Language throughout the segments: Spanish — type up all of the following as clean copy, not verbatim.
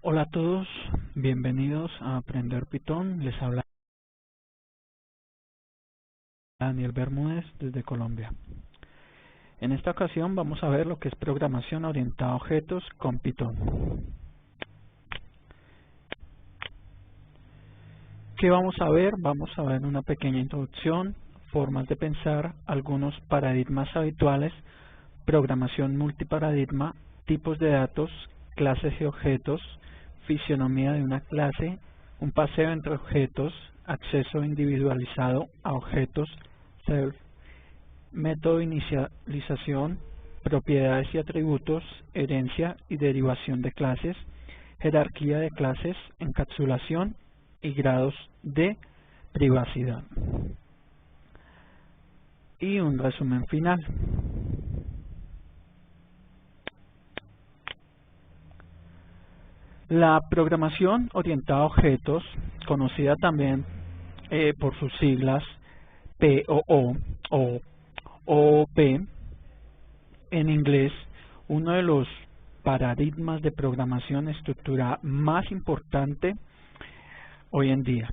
Hola a todos, bienvenidos a Aprender Python. Les habla Daniel Bermúdez desde Colombia. En esta ocasión vamos a ver lo que es programación orientada a objetos con Python. ¿Qué vamos a ver? Vamos a ver una pequeña introducción, formas de pensar, algunos paradigmas habituales, programación multiparadigma, tipos de datos, clases y objetos, fisionomía de una clase, un paseo entre objetos, acceso individualizado a objetos, self, método de inicialización, propiedades y atributos, herencia y derivación de clases, jerarquía de clases, encapsulación y grados de privacidad. Y un resumen final. La programación orientada a objetos, conocida también por sus siglas POO o OOP en inglés, uno de los paradigmas de programación estructurada más importante hoy en día.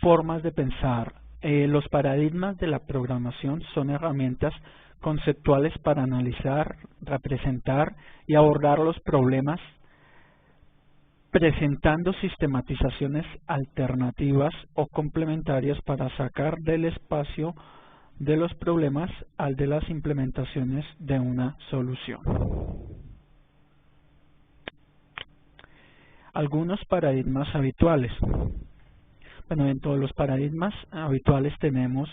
Formas de pensar. Los paradigmas de la programación son herramientas conceptuales para analizar, representar y abordar los problemas, presentando sistematizaciones alternativas o complementarias para sacar del espacio de los problemas al de las implementaciones de una solución. Algunos paradigmas habituales. Bueno, dentro de los paradigmas habituales tenemos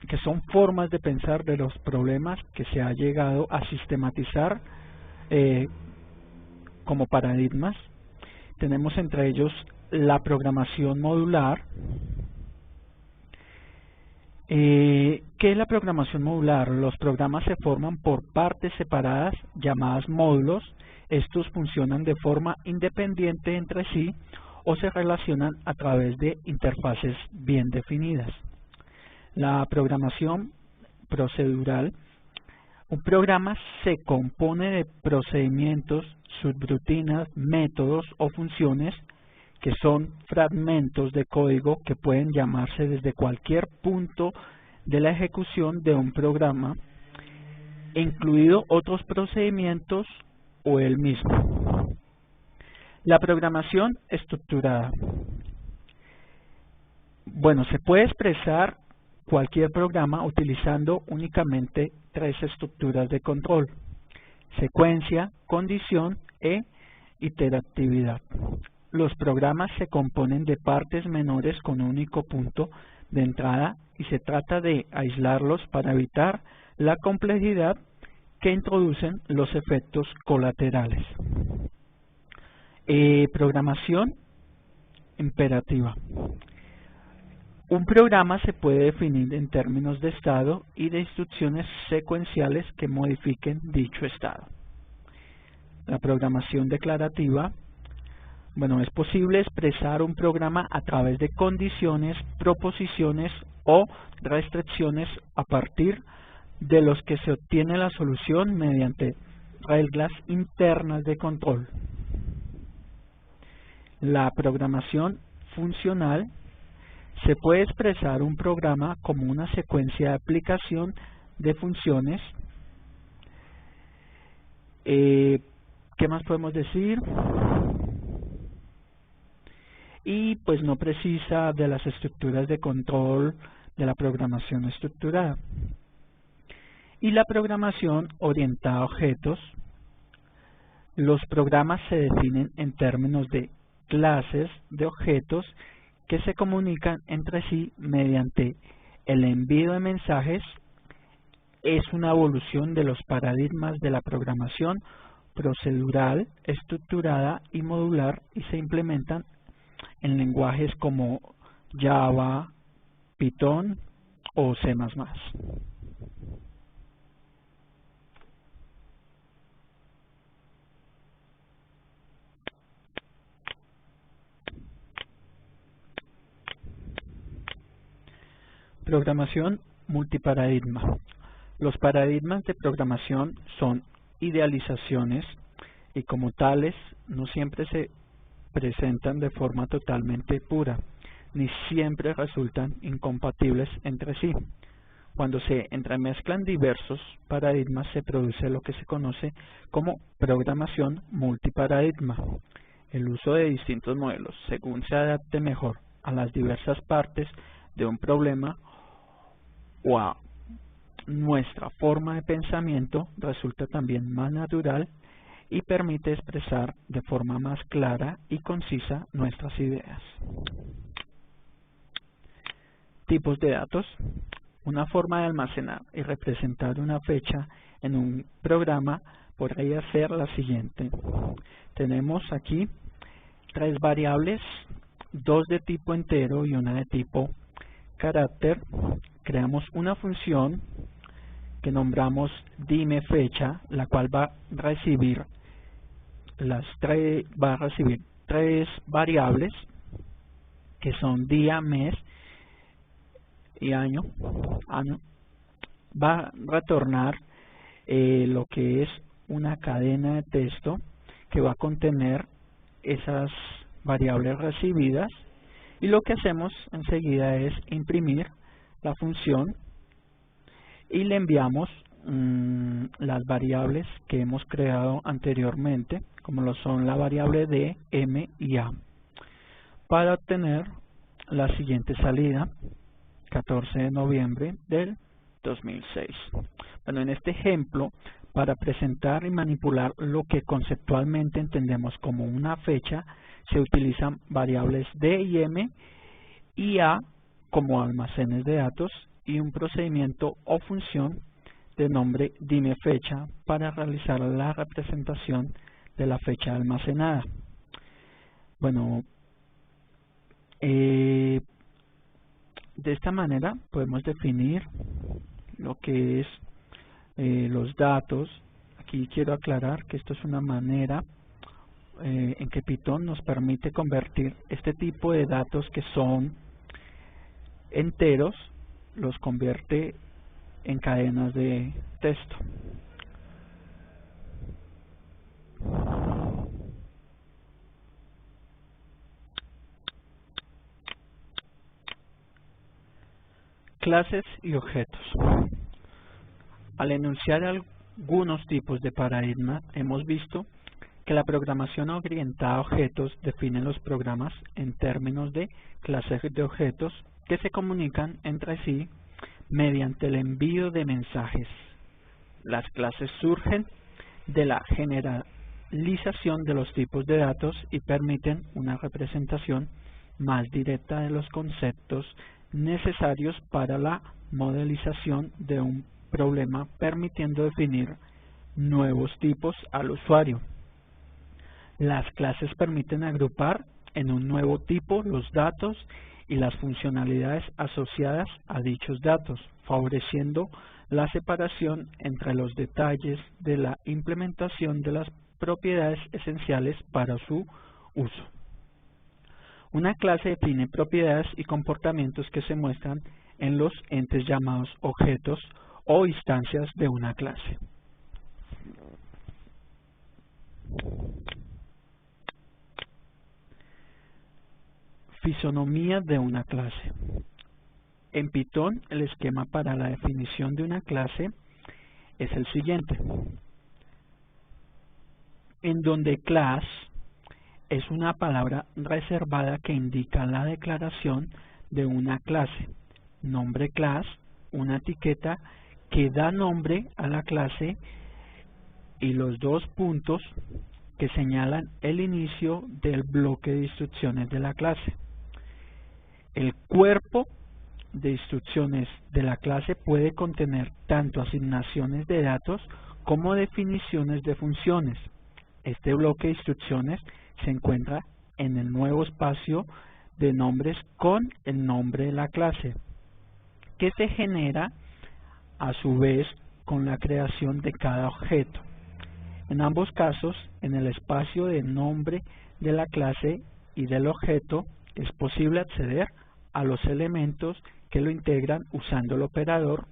que son formas de pensar de los problemas que se ha llegado a sistematizar como paradigmas. Tenemos entre ellos la programación modular. ¿Qué es la programación modular? Los programas se forman por partes separadas llamadas módulos. Estos funcionan de forma independiente entre sí o se relacionan a través de interfaces bien definidas. La programación procedural. Un programa se compone de procedimientos, subrutinas, métodos o funciones que son fragmentos de código que pueden llamarse desde cualquier punto de la ejecución de un programa, incluido otros procedimientos o el mismo. La programación estructurada. Bueno, se puede expresar cualquier programa utilizando únicamente tres estructuras de control: secuencia, condición e iteratividad. Los programas se componen de partes menores con un único punto de entrada y se trata de aislarlos para evitar la complejidad que introducen los efectos colaterales. Programación imperativa. Un programa se puede definir en términos de estado y de instrucciones secuenciales que modifiquen dicho estado. La programación declarativa. Bueno, es posible expresar un programa a través de condiciones, proposiciones o restricciones a partir de los que se obtiene la solución mediante reglas internas de control. La programación funcional. Se puede expresar un programa como una secuencia de aplicación de funciones. ¿Qué más podemos decir? Y pues no precisa de las estructuras de control de la programación estructurada. Y la programación orientada a objetos. Los programas se definen en términos de clases de objetos que se comunican entre sí mediante el envío de mensajes. Es una evolución de los paradigmas de la programación procedural, estructurada y modular y se implementan en lenguajes como Java, Python o C++. Programación multiparadigma. Los paradigmas de programación son idealizaciones y como tales no siempre se presentan de forma totalmente pura, ni siempre resultan incompatibles entre sí. Cuando se entremezclan diversos paradigmas se produce lo que se conoce como programación multiparadigma. El uso de distintos modelos según se adapte mejor a las diversas partes de un problema o a nuestra forma de pensamiento resulta también más natural y permite expresar de forma más clara y concisa nuestras ideas. Tipos de datos. Una forma de almacenar y representar una fecha en un programa podría ser la siguiente. Tenemos aquí 3 variables, 2 de tipo entero y una de tipo carácter. Creamos una función que nombramos dime fecha, la cual va a recibir tres variables que son día, mes y año. Va a retornar lo que es una cadena de texto que va a contener esas variables recibidas, y lo que hacemos enseguida es imprimir la función y le enviamos las variables que hemos creado anteriormente, como lo son la variable d, m y a, para obtener la siguiente salida: 14 de noviembre del 2006. Bueno, en este ejemplo, para presentar y manipular lo que conceptualmente entendemos como una fecha, se utilizan variables d y m y a como almacenes de datos y un procedimiento o función de nombre dime fecha para realizar la representación de la fecha almacenada. Bueno, de esta manera podemos definir lo que es los datos. Aquí quiero aclarar que esto es una manera en que Python nos permite convertir este tipo de datos que son enteros, los convierte en cadenas de texto. Clases y objetos. Al enunciar algunos tipos de paradigma, hemos visto que la programación orientada a objetos define los programas en términos de clases de objetos que se comunican entre sí mediante el envío de mensajes. Las clases surgen de la generalización de los tipos de datos y permiten una representación más directa de los conceptos necesarios para la modelización de un problema, permitiendo definir nuevos tipos al usuario. Las clases permiten agrupar en un nuevo tipo los datos y las funcionalidades asociadas a dichos datos, favoreciendo la separación entre los detalles de la implementación de las propiedades esenciales para su uso. Una clase define propiedades y comportamientos que se muestran en los entes llamados objetos o instancias de una clase. Fisonomía de una clase. En Python, el esquema para la definición de una clase es el siguiente, en donde class es una palabra reservada que indica la declaración de una clase. Nombre class, una etiqueta que da nombre a la clase, y los 2 puntos que señalan el inicio del bloque de instrucciones de la clase. El cuerpo de instrucciones de la clase puede contener tanto asignaciones de datos como definiciones de funciones. Este bloque de instrucciones se encuentra en el nuevo espacio de nombres con el nombre de la clase, que se genera a su vez con la creación de cada objeto. En ambos casos, en el espacio de nombre de la clase y del objeto, es posible acceder a los elementos que lo integran usando el operador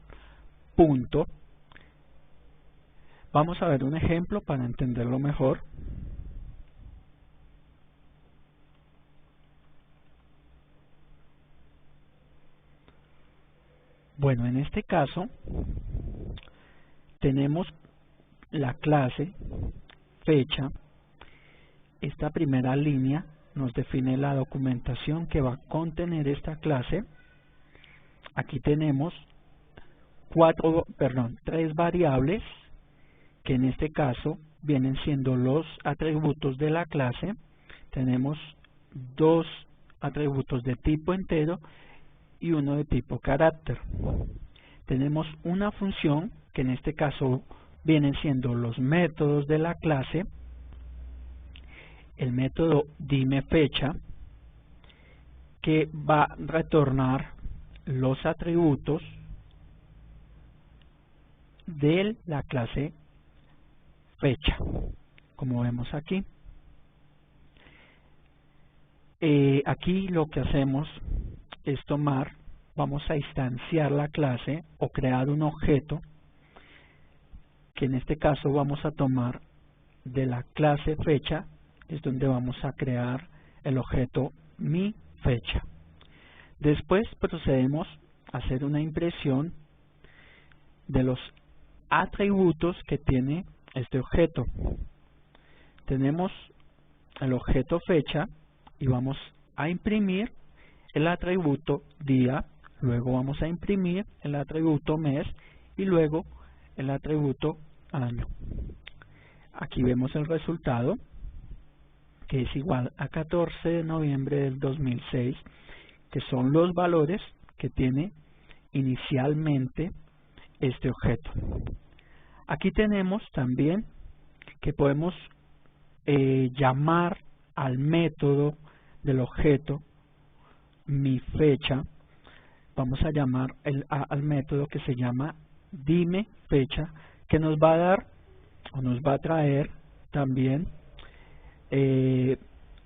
punto Vamos a ver un ejemplo para entenderlo mejor. Bueno, en este caso tenemos la clase fecha. Esta primera línea nos define la documentación que va a contener esta clase. Aquí tenemos tres variables que en este caso vienen siendo los atributos de la clase. Tenemos dos atributos de tipo entero y uno de tipo carácter. Tenemos una función que en este caso vienen siendo los métodos de la clase. El método dime fecha, que va a retornar los atributos de la clase fecha, como vemos aquí. Aquí lo que hacemos es vamos a instanciar la clase o crear un objeto, que en este caso vamos a tomar de la clase fecha, es donde vamos a crear el objeto mi fecha. Después procedemos a hacer una impresión de los atributos que tiene este objeto. Tenemos el objeto fecha y vamos a imprimir el atributo día, luego vamos a imprimir el atributo mes y luego el atributo año. Aquí vemos el resultado, que es igual a 14 de noviembre del 2006, que son los valores que tiene inicialmente este objeto. Aquí tenemos también que podemos llamar al método del objeto mi fecha. Vamos a llamar al método que se llama dime fecha, que nos va a dar o nos va a traer también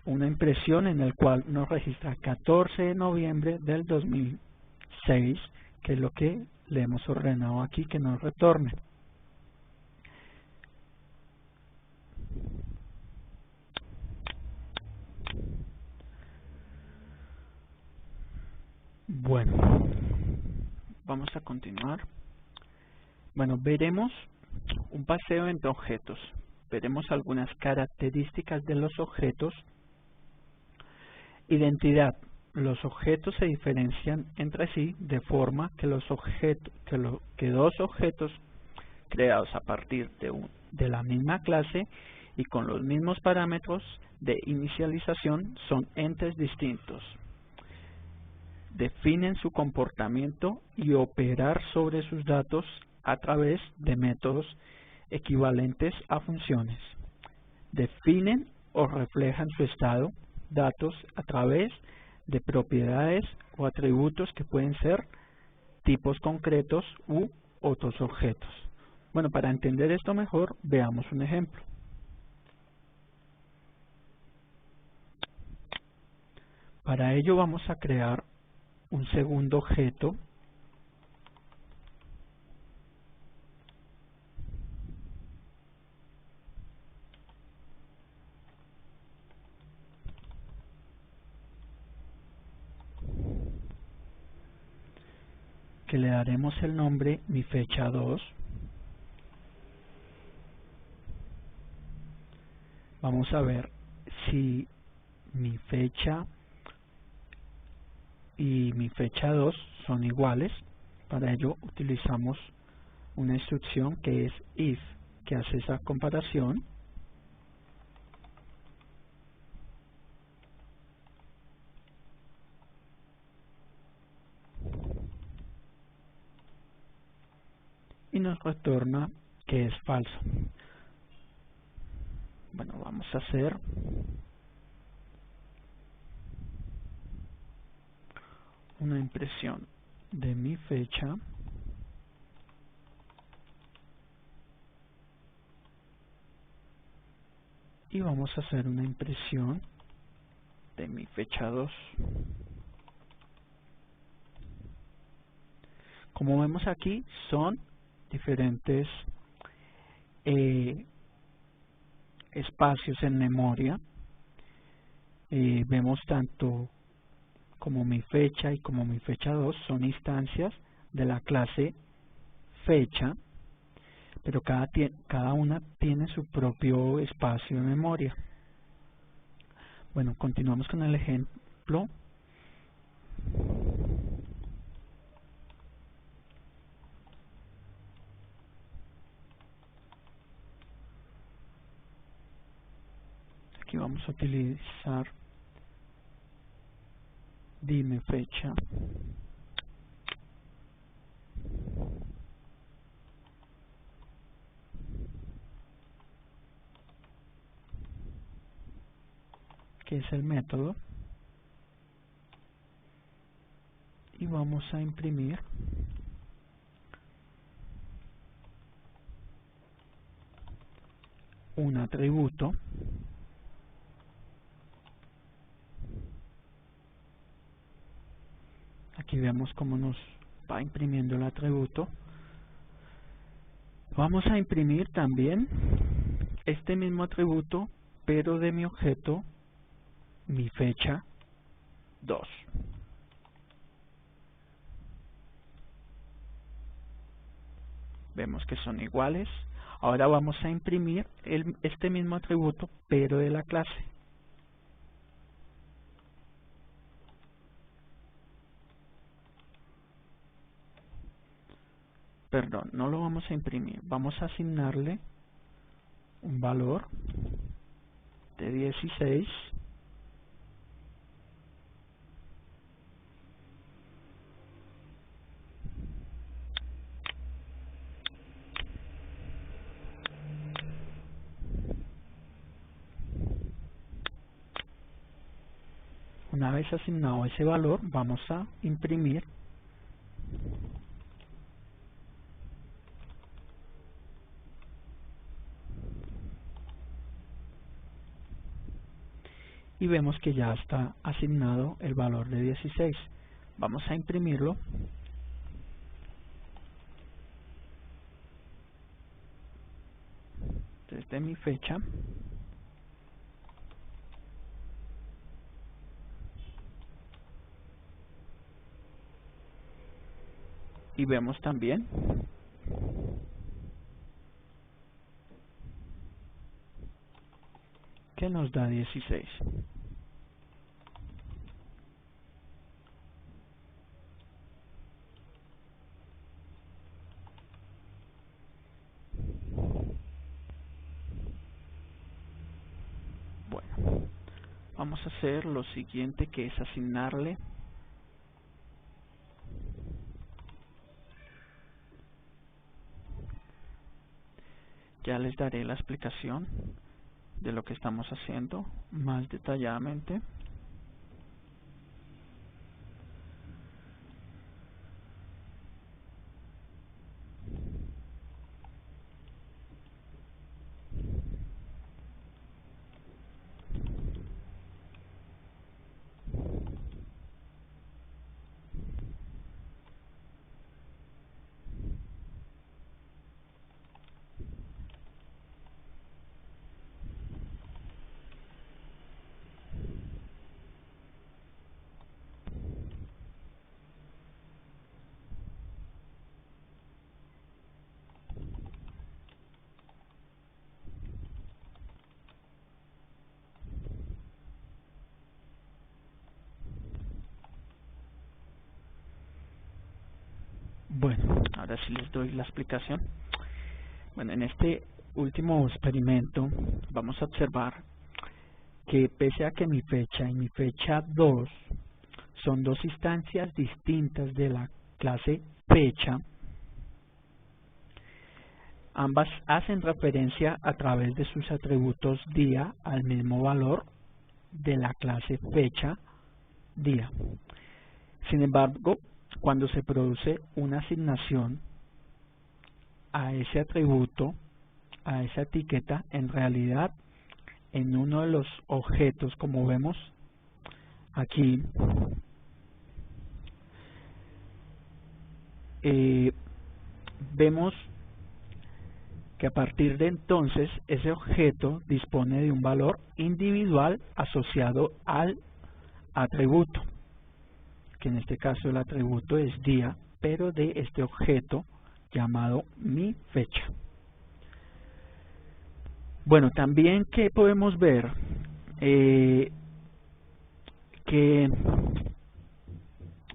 una impresión en el cual nos registra 14 de noviembre del 2006, que es lo que le hemos ordenado aquí que nos retorne. Bueno, vamos a continuar. Bueno, veremos un paseo entre objetos. Veremos algunas características de los objetos. Identidad. Los objetos se diferencian entre sí de forma que dos objetos creados a partir de la misma clase y con los mismos parámetros de inicialización son entes distintos. Definen su comportamiento y operar sobre sus datos a través de métodos equivalentes a funciones. Definen o reflejan su estado, datos a través de propiedades o atributos que pueden ser tipos concretos u otros objetos. Bueno, para entender esto mejor, veamos un ejemplo. Para ello vamos a crear un segundo objeto que le daremos el nombre mi fecha 2. Vamos a ver si mi fecha y mi fecha 2 son iguales. Para ello utilizamos una instrucción que es if, que hace esa comparación. Y nos retorna que es falso. Bueno, vamos a hacer una impresión de mi fecha y vamos a hacer una impresión de mi fecha 2. Como vemos aquí, son diferentes espacios en memoria. Vemos tanto como mi fecha y como mi fecha 2 son instancias de la clase fecha, pero cada una tiene su propio espacio de memoria. Bueno, continuamos con el ejemplo. Aquí vamos a utilizar dime fecha. Que es el método, y vamos a imprimir un atributo Aquí vemos cómo nos va imprimiendo el atributo. Vamos a imprimir también este mismo atributo, pero de mi objeto, mi fecha 2. Vemos que son iguales. Ahora vamos a imprimir este mismo atributo, pero de la clase. Perdón, no lo vamos a imprimir. Vamos a asignarle un valor de 16. Una vez asignado ese valor, vamos a imprimir y vemos que ya está asignado el valor de 16. Vamos a imprimirlo. Desde mi fecha. Y vemos también que nos da 16. Bueno, vamos a hacer lo siguiente, que es asignarle ya les daré la explicación de lo que estamos haciendo más detalladamente. Bueno, ahora sí les doy la explicación. Bueno, en este último experimento vamos a observar que pese a que mi fecha y mi fecha 2 son dos instancias distintas de la clase fecha, ambas hacen referencia a través de sus atributos día al mismo valor de la clase fecha día. Sin embargo, cuando se produce una asignación a ese atributo, a esa etiqueta, en realidad en uno de los objetos, como vemos aquí, vemos que a partir de entonces ese objeto dispone de un valor individual asociado al atributo, que en este caso el atributo es día, pero de este objeto llamado mi fecha. Bueno, también que podemos ver que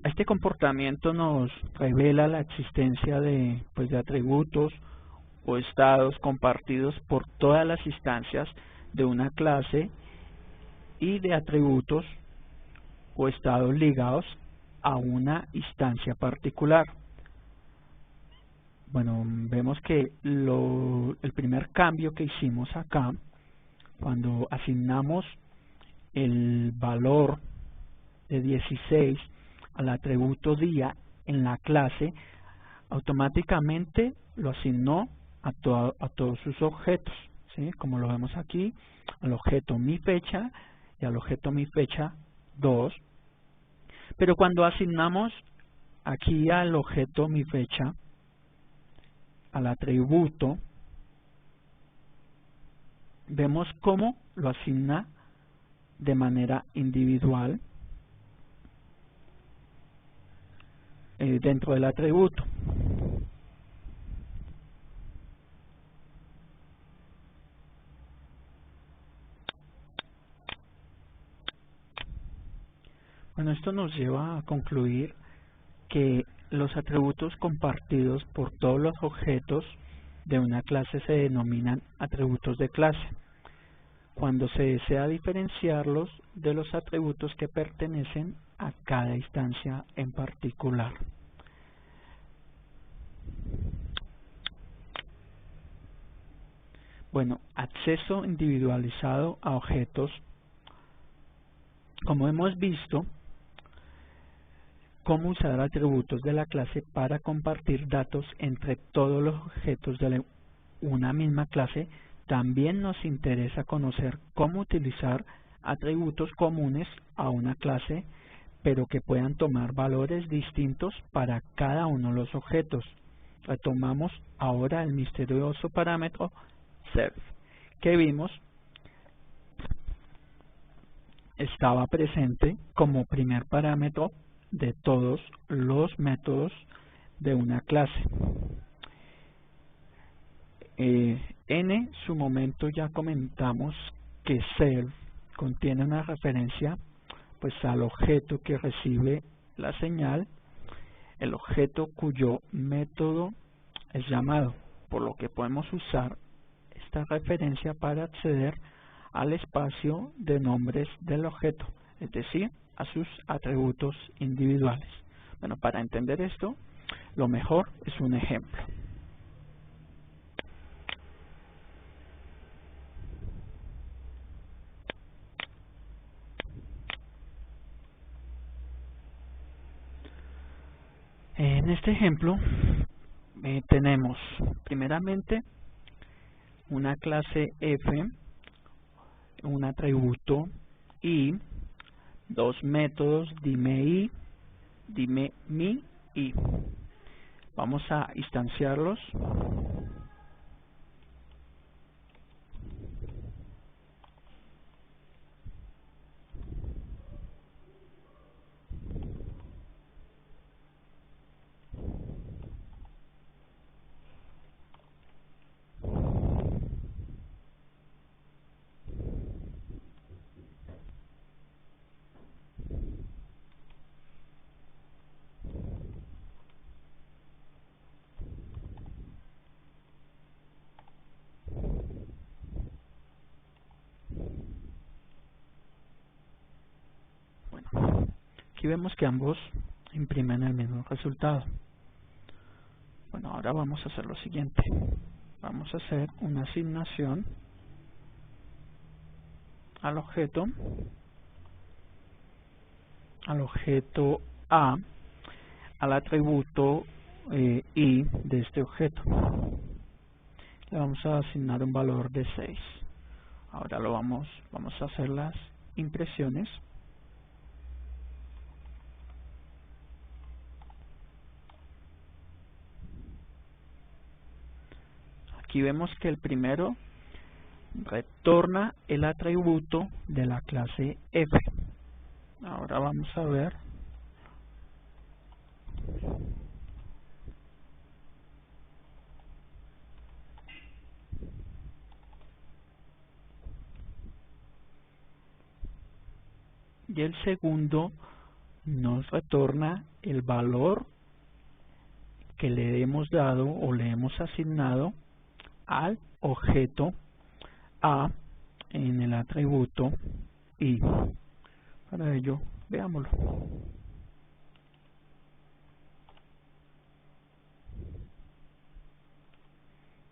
este comportamiento nos revela la existencia de atributos o estados compartidos por todas las instancias de una clase y de atributos o estados ligados a una instancia particular. Bueno, vemos que el primer cambio que hicimos acá, cuando asignamos el valor de 16 al atributo día en la clase, automáticamente lo asignó a todos sus objetos, ¿sí? Como lo vemos aquí, al objeto mi fecha y al objeto mi fecha 2. Pero cuando asignamos aquí al objeto mi fecha, al atributo, vemos cómo lo asigna de manera individual dentro del atributo. Bueno, esto nos lleva a concluir que los atributos compartidos por todos los objetos de una clase se denominan atributos de clase, cuando se desea diferenciarlos de los atributos que pertenecen a cada instancia en particular. Bueno, acceso individualizado a objetos. Como hemos visto, cómo usar atributos de la clase para compartir datos entre todos los objetos de una misma clase, también nos interesa conocer cómo utilizar atributos comunes a una clase, pero que puedan tomar valores distintos para cada uno de los objetos. Retomamos ahora el misterioso parámetro self, que vimos estaba presente como primer parámetro de todos los métodos de una clase. En su momento ya comentamos que self contiene una referencia al objeto que recibe la señal, el objeto cuyo método es llamado, por lo que podemos usar esta referencia para acceder al espacio de nombres del objeto, es decir, a sus atributos individuales. Bueno, para entender esto, lo mejor es un ejemplo. En este ejemplo tenemos primeramente una clase F, un atributo I, dos métodos dime I, dime mi I. Vamos a instanciarlos. Aquí vemos que ambos imprimen el mismo resultado. Bueno, ahora vamos a hacer lo siguiente. Vamos a hacer una asignación al objeto A, al atributo I de este objeto. Le vamos a asignar un valor de 6. Ahora vamos a hacer las impresiones. Aquí vemos que el primero retorna el atributo de la clase F. Ahora vamos a ver. Y el segundo nos retorna el valor que le hemos dado o le hemos asignado al objeto A en el atributo I. Para ello, veámoslo.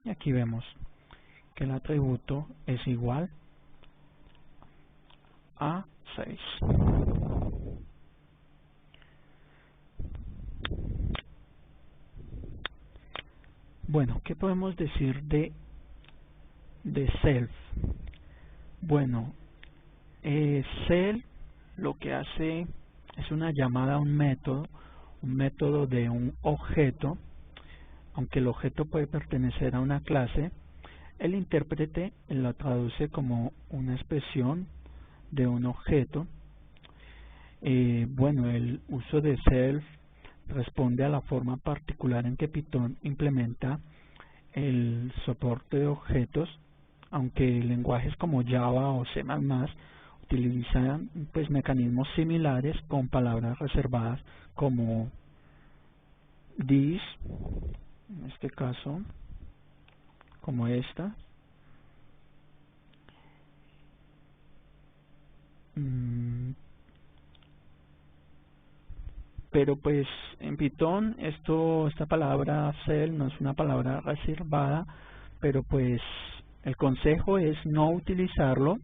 Y aquí vemos que el atributo es igual a 6. Bueno, ¿qué podemos decir de self? Bueno, self lo que hace es una llamada a un método de un objeto. Aunque el objeto puede pertenecer a una clase, el intérprete lo traduce como una expresión de un objeto. Bueno, el uso de self responde a la forma particular en que Python implementa el soporte de objetos, aunque lenguajes como Java o C++ utilizan pues mecanismos similares con palabras reservadas como this, en este caso, como esta. Pero pues en Python esta palabra cell no es una palabra reservada, pero pues el consejo es no utilizarlo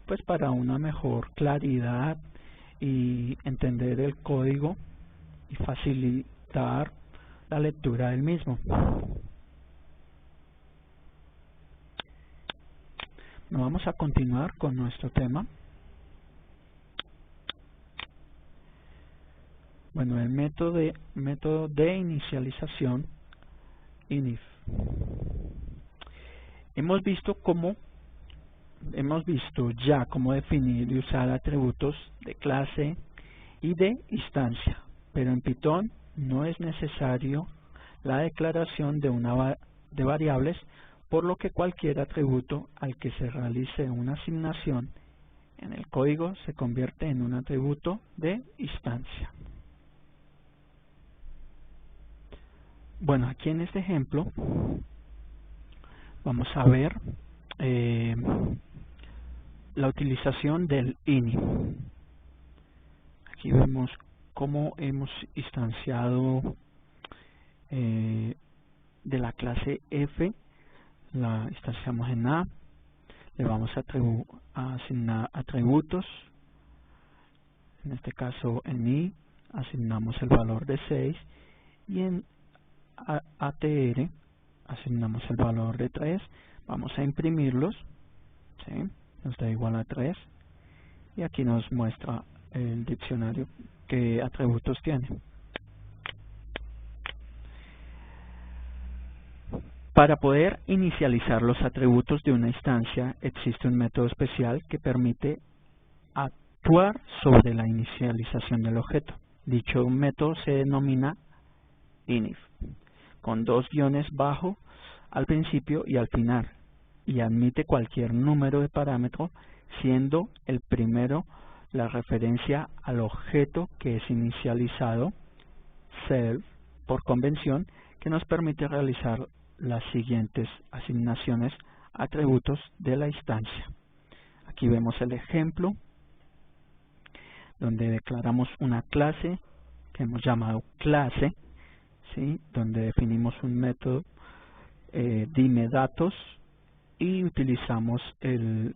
pues para una mejor claridad y entender el código y facilitar la lectura del mismo. Vamos a continuar con nuestro tema. Bueno, el método de inicialización inif. Hemos visto ya cómo definir y usar atributos de clase y de instancia, pero en Python no es necesario la declaración de variables, por lo que cualquier atributo al que se realice una asignación en el código se convierte en un atributo de instancia. Bueno, aquí en este ejemplo vamos a ver la utilización del ini. Aquí vemos cómo hemos instanciado de la clase F, la instanciamos en A, le vamos a asignar atributos, en este caso en I asignamos el valor de 6 y en ATR asignamos el valor de 3, vamos a imprimirlos, ¿sí? Nos da igual a 3 y aquí nos muestra el diccionario qué atributos tiene. Para poder inicializar los atributos de una instancia existe un método especial que permite actuar sobre la inicialización del objeto. Dicho método se denomina inif, con 2 guiones bajo al principio y al final, y admite cualquier número de parámetros, siendo el primero la referencia al objeto que es inicializado, self, por convención, que nos permite realizar las siguientes asignaciones atributos de la instancia. Aquí vemos el ejemplo donde declaramos una clase que hemos llamado clase, ¿sí? Donde definimos un método dime datos y utilizamos el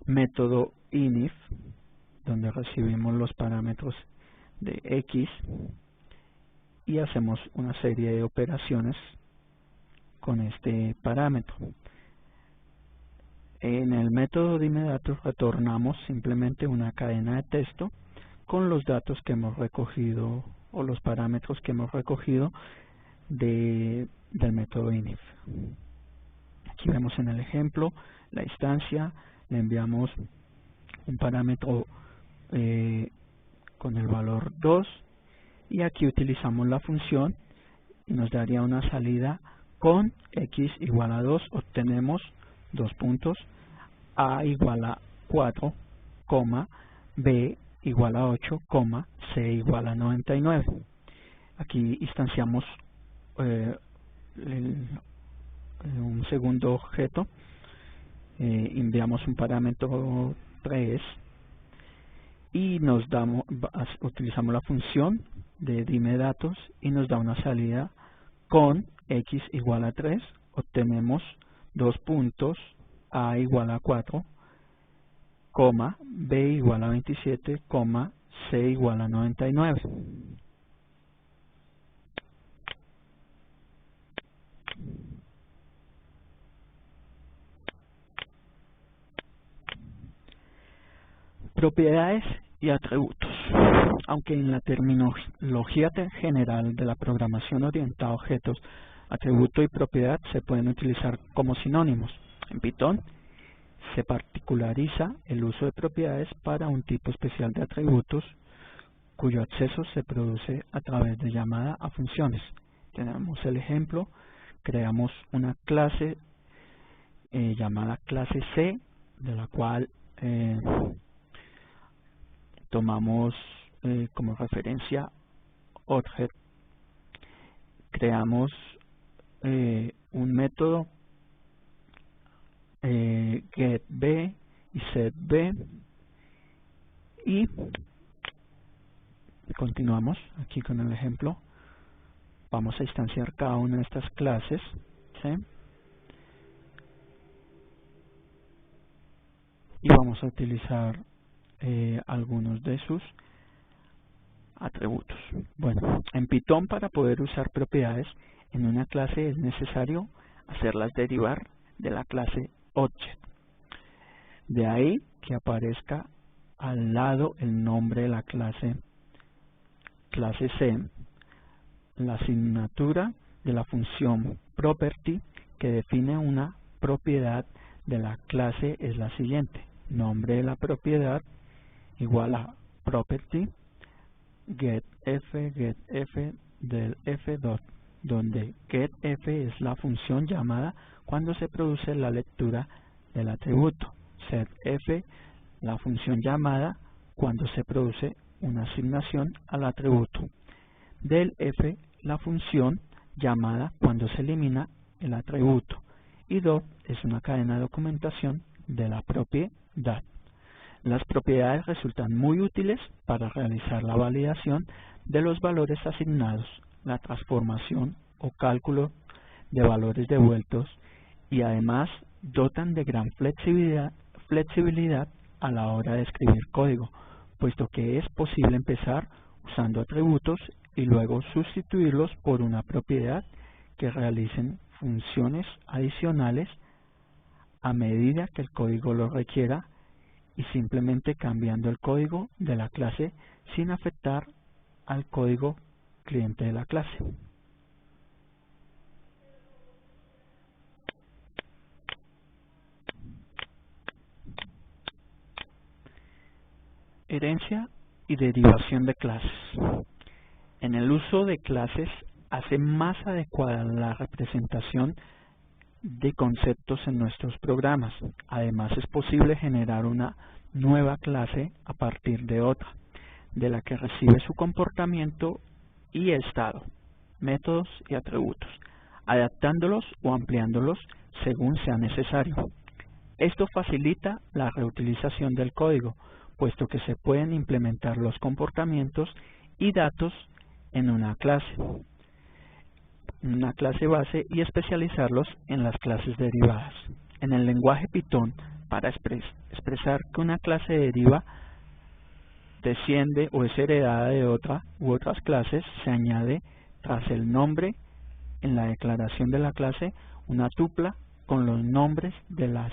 método inif donde recibimos los parámetros de x y hacemos una serie de operaciones con este parámetro. En el método dime datos retornamos simplemente una cadena de texto con los datos que hemos recogido o los parámetros que hemos recogido del método inif. digamos en el ejemplo, la instancia, le enviamos un parámetro con el valor 2 y aquí utilizamos la función y nos daría una salida con x igual a 2, obtenemos 2 puntos, a igual a 4, b igual a 8, c igual a 99. Aquí instanciamos un segundo objeto, enviamos un parámetro 3 y utilizamos la función de dime datos y nos da una salida con x igual a 3, obtenemos 2 puntos, a igual a 4, b igual a 27, c igual a 99. Propiedades y atributos. Aunque en la terminología general de la programación orientada a objetos, atributo y propiedad se pueden utilizar como sinónimos. En Python se particulariza el uso de propiedades para un tipo especial de atributos cuyo acceso se produce a través de llamada a funciones. Tenemos el ejemplo, creamos una clase llamada clase C, de la cual tomamos como referencia object, creamos un método getB y setB y continuamos aquí con el ejemplo. Vamos a instanciar cada una de estas clases, ¿sí? Y vamos a utilizar algunos de sus atributos. Bueno, en Python, para poder usar propiedades en una clase es necesario hacerlas derivar de la clase object. De ahí que aparezca al lado el nombre de la clase C, la asignatura de la función property que define una propiedad de la clase es la siguiente: nombre de la propiedad igual a property getF del f dot, donde getF es la función llamada cuando se produce la lectura del atributo, setF la función llamada cuando se produce una asignación al atributo, del f la función llamada cuando se elimina el atributo, y dot es una cadena de documentación de la propiedad. Las propiedades resultan muy útiles para realizar la validación de los valores asignados, la transformación o cálculo de valores devueltos y además dotan de gran flexibilidad a la hora de escribir código, puesto que es posible empezar usando atributos y luego sustituirlos por una propiedad que realicen funciones adicionales a medida que el código lo requiera, y simplemente cambiando el código de la clase sin afectar al código cliente de la clase. Herencia y derivación de clases. En el uso de clases hace más adecuada la representación de conceptos en nuestros programas. Además, es posible generar una nueva clase a partir de otra, de la que recibe su comportamiento y estado, métodos y atributos, adaptándolos o ampliándolos según sea necesario. Esto facilita la reutilización del código, puesto que se pueden implementar los comportamientos y datos en una clase base y especializarlos en las clases derivadas. En el lenguaje Python, para expresar que una clase deriva, desciende o es heredada de otra u otras clases, se añade tras el nombre en la declaración de la clase una tupla con los nombres de las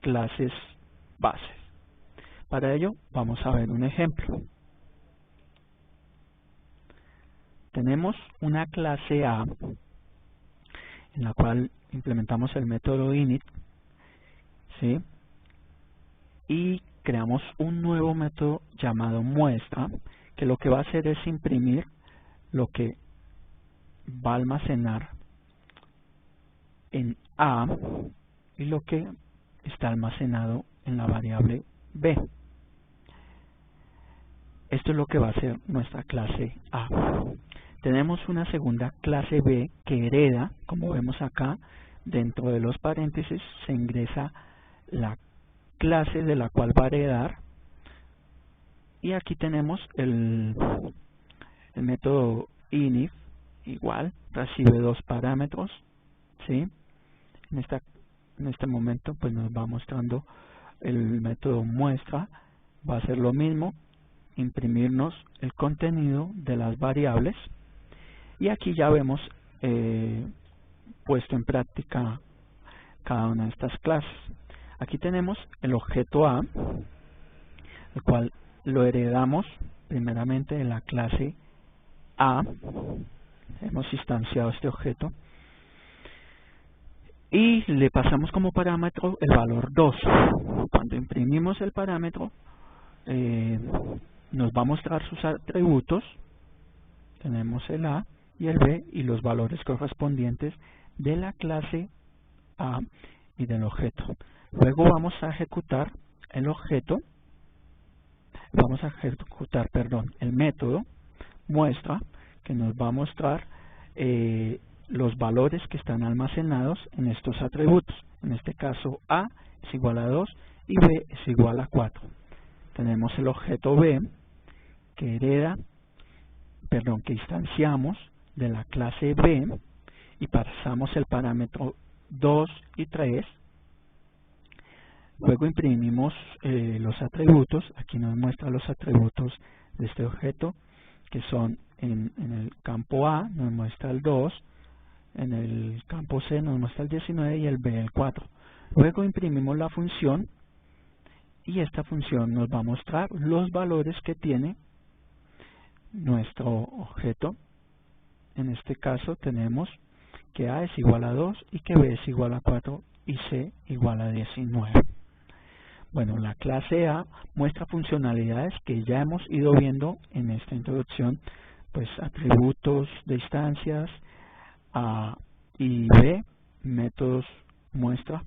clases bases. Para ello vamos a ver un ejemplo. Tenemos una clase A en la cual implementamos el método init, ¿sí? Y creamos un nuevo método llamado muestra, que lo que va a hacer es imprimir lo que va a almacenar en A y lo que está almacenado en la variable B. Esto es lo que va a ser nuestra clase A. Tenemos una segunda clase B que hereda, como vemos acá, dentro de los paréntesis se ingresa la clase de la cual va a heredar, y aquí tenemos el método init, igual, recibe dos parámetros, ¿sí? En este momento pues nos va mostrando el método muestra, va a hacer lo mismo, imprimirnos el contenido de las variables, y aquí ya vemos puesto en práctica cada una de estas clases. Aquí tenemos el objeto A, el cual lo heredamos primeramente de la clase A. Hemos instanciado este objeto y le pasamos como parámetro el valor 2. Cuando imprimimos el parámetro nos va a mostrar sus atributos. Tenemos el A y el B y los valores correspondientes de la clase A y del objeto. Luego vamos a ejecutar el objeto, el método muestra, que nos va a mostrar los valores que están almacenados en estos atributos. En este caso A es igual a 2 y B es igual a 4. Tenemos el objeto B que que instanciamos de la clase B y pasamos el parámetro 2 y 3. Luego imprimimos los atributos. Aquí nos muestra los atributos de este objeto, que son en el campo A nos muestra el 2, en el campo C nos muestra el 19 y el B el 4. Luego imprimimos la función y esta función nos va a mostrar los valores que tiene nuestro objeto. En este caso tenemos que A es igual a 2 y que B es igual a 4 y C igual a 19. Bueno, la clase A muestra funcionalidades que ya hemos ido viendo en esta introducción, pues atributos de instancias, A y B, métodos muestra.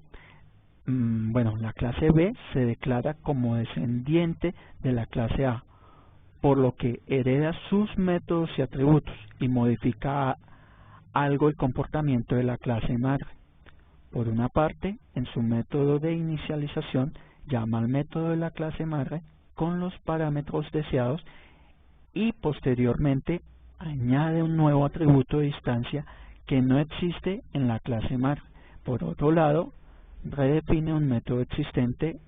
Bueno, la clase B se declara como descendiente de la clase A, por lo que hereda sus métodos y atributos y modifica algo el comportamiento de la clase madre. Por una parte, en su método de inicialización, llama al método de la clase madre con los parámetros deseados y posteriormente añade un nuevo atributo de instancia que no existe en la clase madre. Por otro lado, redefine un método existente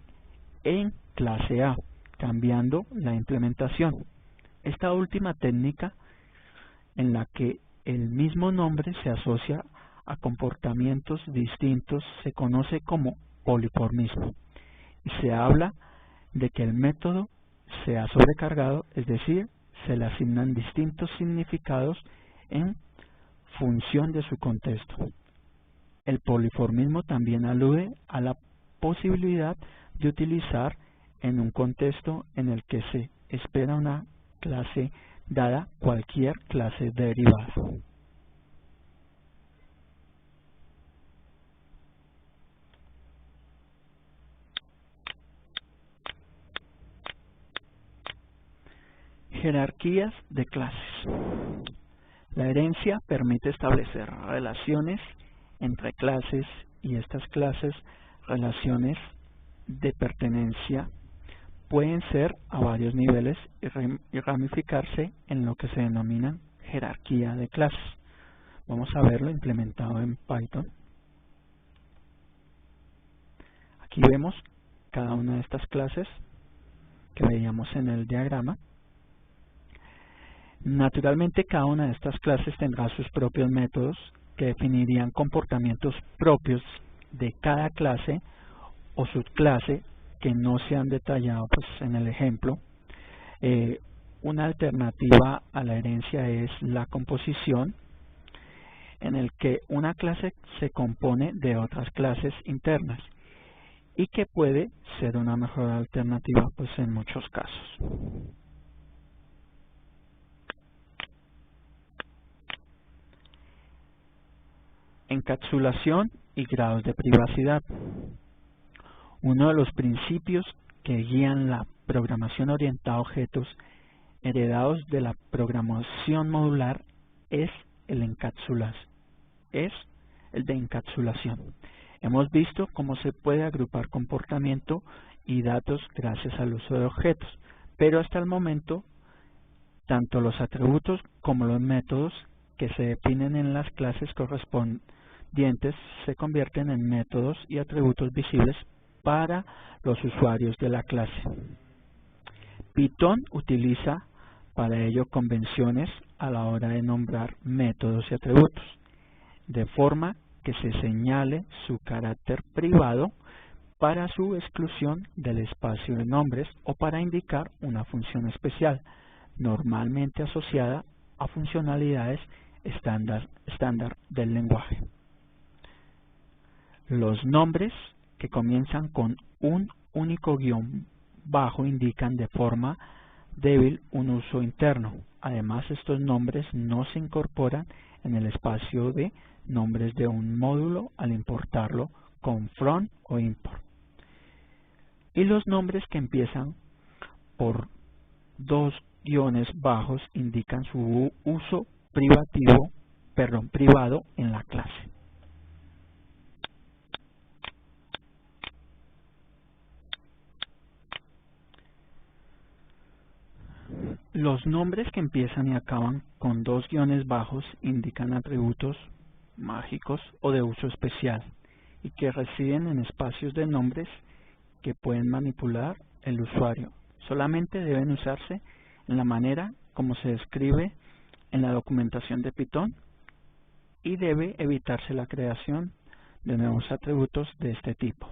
en clase A, cambiando la implementación. Esta última técnica, en la que el mismo nombre se asocia a comportamientos distintos, se conoce como poliformismo, y se habla de que el método se ha sobrecargado, es decir, se le asignan distintos significados en función de su contexto. El poliformismo también alude a la posibilidad de utilizar en un contexto en el que se espera una clase dada cualquier clase derivada. Jerarquías de clases. La herencia permite establecer relaciones entre clases y estas clases, relaciones de pertenencia, pueden ser a varios niveles y ramificarse en lo que se denomina jerarquía de clases. Vamos a verlo implementado en Python. Aquí vemos cada una de estas clases que veíamos en el diagrama. Naturalmente, cada una de estas clases tendrá sus propios métodos que definirían comportamientos propios de cada clase o subclase que no se han detallado pues, en el ejemplo. Una alternativa a la herencia es la composición. en el que una clase se compone de otras clases internas y que puede ser una mejor alternativa pues en muchos casos. Encapsulación y grados de privacidad. Uno de los principios que guían la programación orientada a objetos heredados de la programación modular es el de encapsulación. Hemos visto cómo se puede agrupar comportamiento y datos gracias al uso de objetos, pero hasta el momento tanto los atributos como los métodos que se definen en las clases correspondientes se convierten en métodos y atributos visibles para los usuarios de la clase. Python utiliza para ello convenciones a la hora de nombrar métodos y atributos, de forma que se señale su carácter privado para su exclusión del espacio de nombres o para indicar una función especial, normalmente asociada a funcionalidades estándar del lenguaje. Los nombres que comienzan con un único guión bajo indican de forma débil un uso interno. Además, estos nombres no se incorporan en el espacio de nombres de un módulo al importarlo con from o import. Y los nombres que empiezan por dos guiones bajos indican su uso privado en la clase. Los nombres que empiezan y acaban con dos guiones bajos indican atributos mágicos o de uso especial y que residen en espacios de nombres que pueden manipular el usuario. Solamente deben usarse en la manera como se describe en la documentación de Python y debe evitarse la creación de nuevos atributos de este tipo.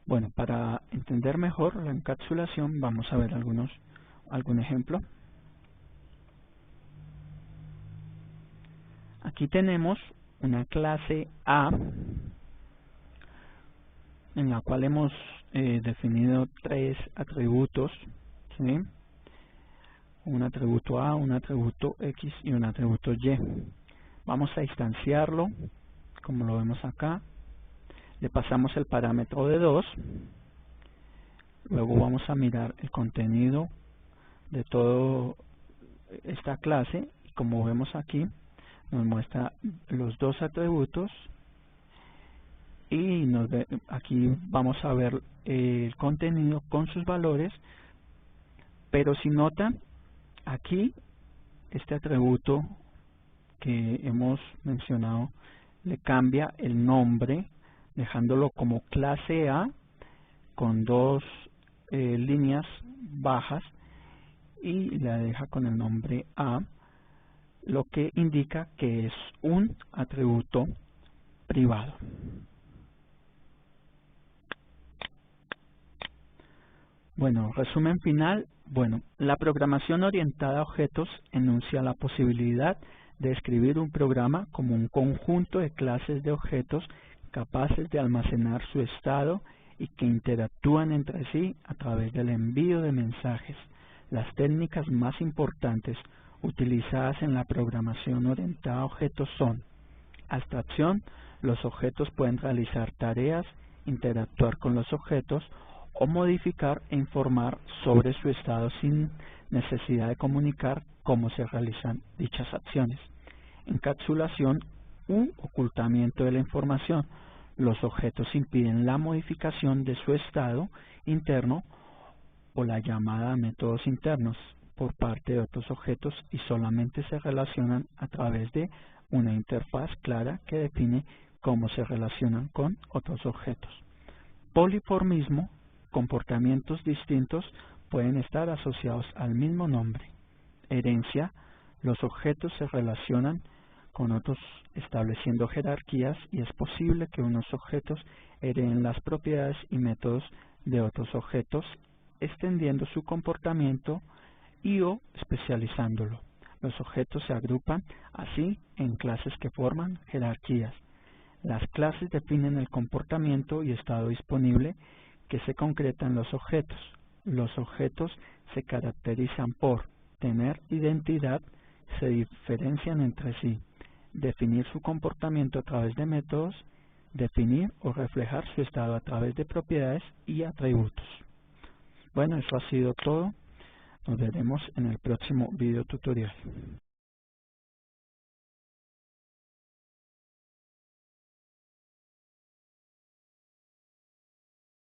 Bueno, para entender mejor la encapsulación vamos a ver algún ejemplo. Aquí tenemos una clase A en la cual hemos definido tres atributos, ¿sí? Un atributo A, un atributo X y un atributo Y. Vamos a instanciarlo, como lo vemos acá. Le pasamos el parámetro de 2. Luego vamos a mirar el contenido de toda esta clase y como vemos aquí nos muestra los dos atributos y aquí vamos a ver el contenido con sus valores, pero si notan aquí este atributo que hemos mencionado le cambia el nombre dejándolo como clase A con dos líneas bajas y la deja con el nombre A, lo que indica que es un atributo privado. Bueno, resumen final. Bueno, la programación orientada a objetos enuncia la posibilidad de escribir un programa como un conjunto de clases de objetos capaces de almacenar su estado y que interactúan entre sí a través del envío de mensajes. Las técnicas más importantes utilizadas en la programación orientada a objetos son: abstracción, los objetos pueden realizar tareas, interactuar con los objetos o modificar e informar sobre su estado sin necesidad de comunicar cómo se realizan dichas acciones. Encapsulación u ocultamiento de la información. Los objetos impiden la modificación de su estado interno o la llamada a métodos internos por parte de otros objetos y solamente se relacionan a través de una interfaz clara que define cómo se relacionan con otros objetos. Polimorfismo. Comportamientos distintos pueden estar asociados al mismo nombre. Herencia. Los objetos se relacionan con otros estableciendo jerarquías y es posible que unos objetos hereden las propiedades y métodos de otros objetos, extendiendo su comportamiento y o especializándolo. Los objetos se agrupan así en clases que forman jerarquías. Las clases definen el comportamiento y estado disponible que se concreta en los objetos. Los objetos se caracterizan por tener identidad, se diferencian entre sí, definir su comportamiento a través de métodos, definir o reflejar su estado a través de propiedades y atributos. Bueno, eso ha sido todo. Nos veremos en el próximo video tutorial.